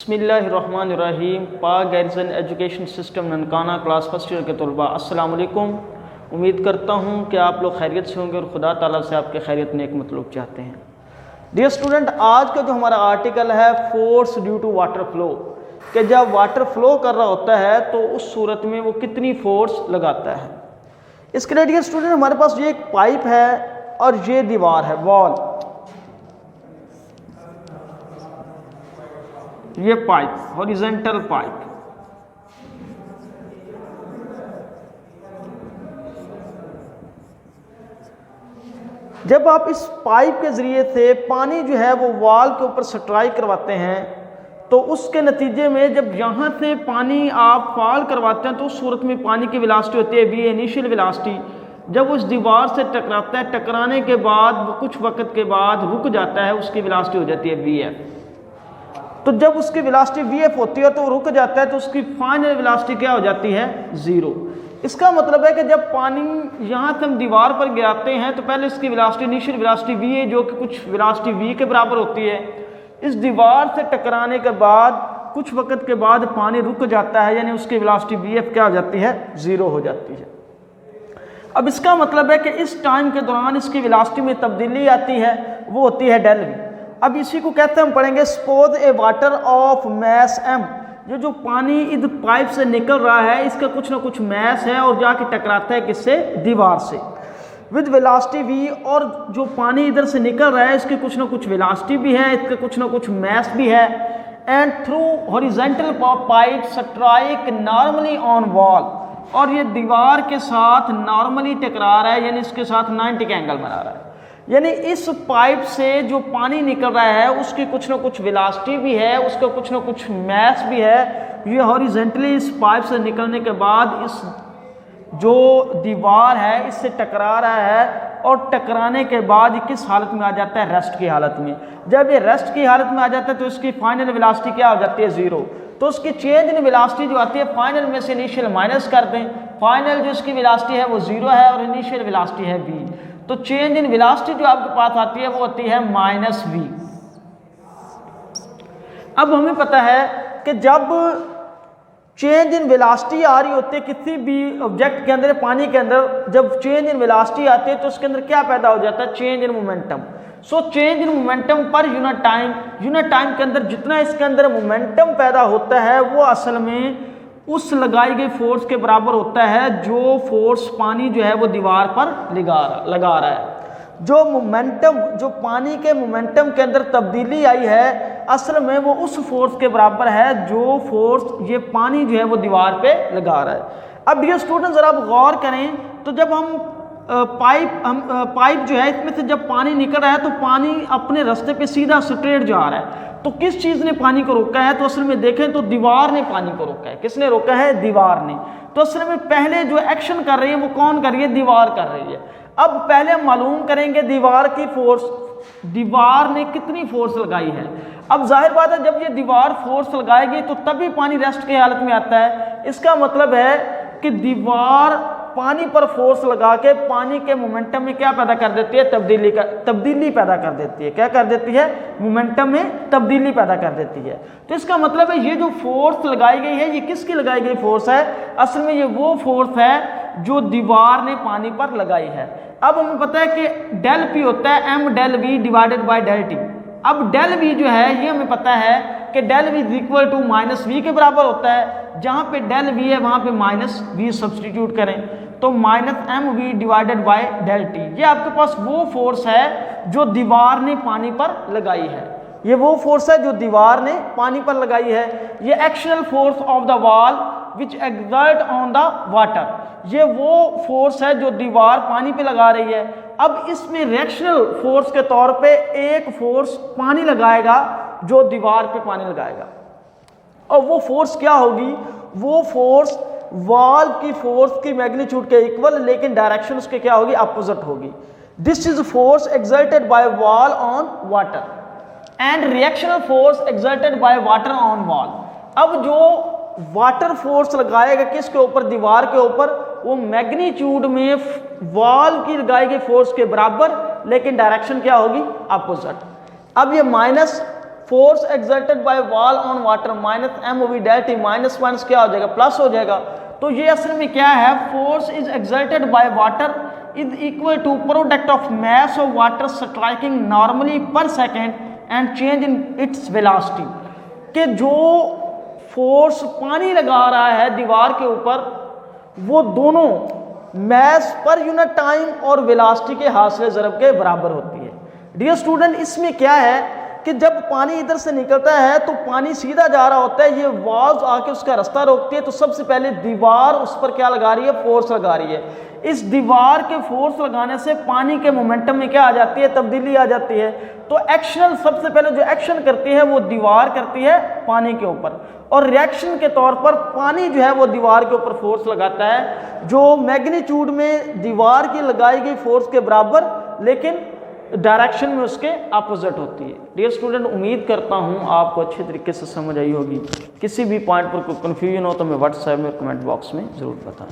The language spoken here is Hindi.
बिस्मिल्लाहिर्रहमानिर्रहीम। पाक guidance education system Nankana class first year के तलबा अस्सलाम वालेकुम। उम्मीद करता हूँ कि आप लोग खैरियत से होंगे और खुदा ताला से आपके खैरियत नेक मतलब चाहते हैं। डियर स्टूडेंट, आज का जो हमारा आर्टिकल है force due to water flow, कि जब वाटर फ्लो कर रहा होता है तो उस सूरत में वो कितनी फोर्स लगाता है। इसके लिए डियर स्टूडेंट हमारे पास ये एक पाइप है और ये दीवार है, वॉल, ये पाइप हॉरिजॉन्टल पाइप। जब आप इस पाइप के ज़रिए से पानी जो है वो वॉल के ऊपर स्ट्राइक करवाते हैं तो उसके नतीजे में जब यहाँ से पानी आप फॉल करवाते हैं तो उस सूरत में पानी की वेलोसिटी होती है वी इनिशियल वेलोसिटी। जब उस दीवार से टकराता है, टकराने के बाद वो कुछ वक्त के बाद रुक जाता है, उसकी वेलोसिटी हो जाती है वी एफ। तो जब उसकी वेलोसिटी वी एफ होती है तो रुक जाता है तो उसकी फाइनल वेलोसिटी क्या हो जाती है, ज़ीरो। इसका मतलब है कि जब पानी यहाँ से हम दीवार पर गिराते हैं तो पहले इसकी वेलोसिटी इनिशियल वेलोसिटी वी है जो कि कुछ वेलोसिटी वी के बराबर होती है। इस दीवार से टकराने के बाद कुछ वक्त के बाद पानी रुक जाता है, यानी उसकी वेलोसिटी वी एफ क्या हो जाती है, ज़ीरो हो जाती है। अब इसका मतलब है कि इस टाइम के दौरान इसकी वेलोसिटी में तब्दीली आती है, वो होती है डेल वी। अब इसी को कहते हैं, हम पढ़ेंगे suppose a water of mass M, जो पानी इस पाइप से निकल रहा है इसका कुछ ना कुछ मैस है और जाके टकराता है किससे, दीवार से, विद वेलोसिटी वी। और जो पानी इधर से निकल रहा है इसकी कुछ ना कुछ वेलोसिटी भी है, इसका कुछ ना कुछ मैस भी है। And through horizontal pipe strike normally on wall, और ये दीवार के साथ नॉर्मली टकरा रहा है, यानी इसके साथ 90 का एंगल बना रहा है। यानी इस पाइप से जो पानी निकल रहा है उसकी कुछ ना कुछ वेलोसिटी भी है, उसका कुछ ना कुछ मैस भी है। ये हॉरिजॉन्टली इस पाइप से निकलने के बाद इस जो दीवार है इससे टकरा रहा है, और टकराने के बाद ये किस हालत में आ जाता है, रेस्ट की हालत में। जब ये रेस्ट की हालत में आ जाता है तो इसकी फाइनल वेलोसिटी क्या हो जाती है, ज़ीरो। तो उसकी चेंज इन वेलोसिटी जो आती है फाइनल में से इनिशियल माइनस कर दें, फाइनल जो इसकी वेलोसिटी है वो ज़ीरो है और इनिशियल वेलोसिटी है वी। तो चेंज इन वेलोसिटी जो आपके पास आती है वो होती है माइनस वी। अब हमें पता है कि जब चेंज इन वेलोसिटी आ रही होती है किसी भी ऑब्जेक्ट के अंदर, पानी के अंदर जब चेंज इन वेलोसिटी आती है तो उसके अंदर क्या पैदा हो जाता है, change in momentum. So change in momentum per unit time के अंदर जितना इसके अंदर मोमेंटम पैदा होता है वो असल में उस लगाई गई फोर्स के बराबर होता है जो फोर्स पानी जो है वो दीवार पर लगा रहा है। जो मोमेंटम, जो पानी के मोमेंटम के अंदर तब्दीली आई है असल में वो उस फोर्स के बराबर है जो फोर्स ये पानी जो है वो दीवार पे लगा रहा है। अब ये स्टूडेंट ज़रा आप गौर करें तो जब हम पाइप जो है इसमें से जब पानी निकल रहा है तो पानी अपने रास्ते पे सीधा स्ट्रेट जा रहा है। तो किस चीज़ ने पानी को रोका है, तो असल में देखें तो दीवार ने पानी को रोका है। किसने रोका है, दीवार ने। तो असल में पहले जो एक्शन कर रही है वो कौन कर रही है, दीवार कर रही है। अब पहले हम मालूम करेंगे दीवार की फोर्स, दीवार ने कितनी फोर्स लगाई है। अब जाहिर बात है जब ये दीवार फोर्स लगाएगी तो तभी पानी रेस्ट की हालत में आता है। इसका मतलब है कि दीवार पानी पर फोर्स लगा के पानी के मोमेंटम में क्या पैदा कर देती है, तब्दीली पैदा कर देती है। क्या कर देती है, मोमेंटम में तब्दीली पैदा कर देती है। तो इसका मतलब है ये जो फोर्स लगाई गई है ये किसकी लगाई गई फोर्स है, असल में ये वो फोर्स है जो दीवार ने पानी पर लगाई है। अब हमें पता है कि डेल पी होता है M del V divided by del T. अब डेल वी जो है ये हमें पता है कि del V is equal to minus V के बराबर होता है। जहाँ पे डेल वी है वहाँ पे माइनस वी सब्सटीट्यूट करें तो minus M V divided by del T. ये आपके पास वो फोर्स है जो दीवार ने पानी पर लगाई है। ये वो फोर्स है जो दीवार ने पानी पर लगाई है। ये actional force of the wall which exert on the water, ये वो फोर्स है जो दीवार पानी पे लगा रही है। अब इसमें रिएक्शनल फोर्स के तौर पे एक फोर्स पानी लगाएगा जो दीवार पे पानी लगाएगा, और वो फोर्स क्या होगी, वो फोर्स वॉल की फोर्स की मैग्नीट्यूड के इक्वल, लेकिन डायरेक्शन उसके क्या होगी, अपोजिट होगी। This is force exerted by wall on water and reactional force exerted by water on wall. अब जो वाटर फोर्स लगाएगा किसके ऊपर, दीवार के ऊपर, वो मैग्नीट्यूड में वॉल की लगाई गई फोर्स के बराबर, लेकिन डायरेक्शन क्या होगी, अपोजिट। अब ये minus force exerted by wall on water minus M OV delta minus minus क्या हो जाएगा प्लस हो जाएगा। तो ये असल में क्या है, force is exerted by water is equal to product of mass of water striking normally per second and change in its velocity. कि जो फोर्स पानी लगा रहा है दीवार के ऊपर वो दोनों मास पर यूनिट टाइम और वेलोसिटी के हासिल ज़रब के बराबर होती है। डियर स्टूडेंट, इसमें क्या है कि जब पानी इधर से निकलता है तो पानी सीधा जा रहा होता है, ये वाल्व आके उसका रास्ता रोकती है, तो सबसे पहले दीवार उस पर क्या लगा रही है, फोर्स लगा रही है। इस दीवार के फोर्स लगाने से पानी के मोमेंटम में क्या आ जाती है, तब्दीली आ जाती है। तो एक्शन सबसे पहले जो एक्शन करती है वो दीवार करती है पानी के ऊपर, और रिएक्शन के तौर पर पानी जो है वो दीवार के ऊपर फोर्स लगाता है जो मैग्नीट्यूड में दीवार की लगाई गई फोर्स के बराबर लेकिन डायरेक्शन में उसके अपोजिट होती है। डियर स्टूडेंट, उम्मीद करता हूँ आपको अच्छे तरीके से समझ आई होगी। किसी भी पॉइंट पर कोई कन्फ्यूजन हो तो मैं व्हाट्सएप में कमेंट बॉक्स में ज़रूर बताएं।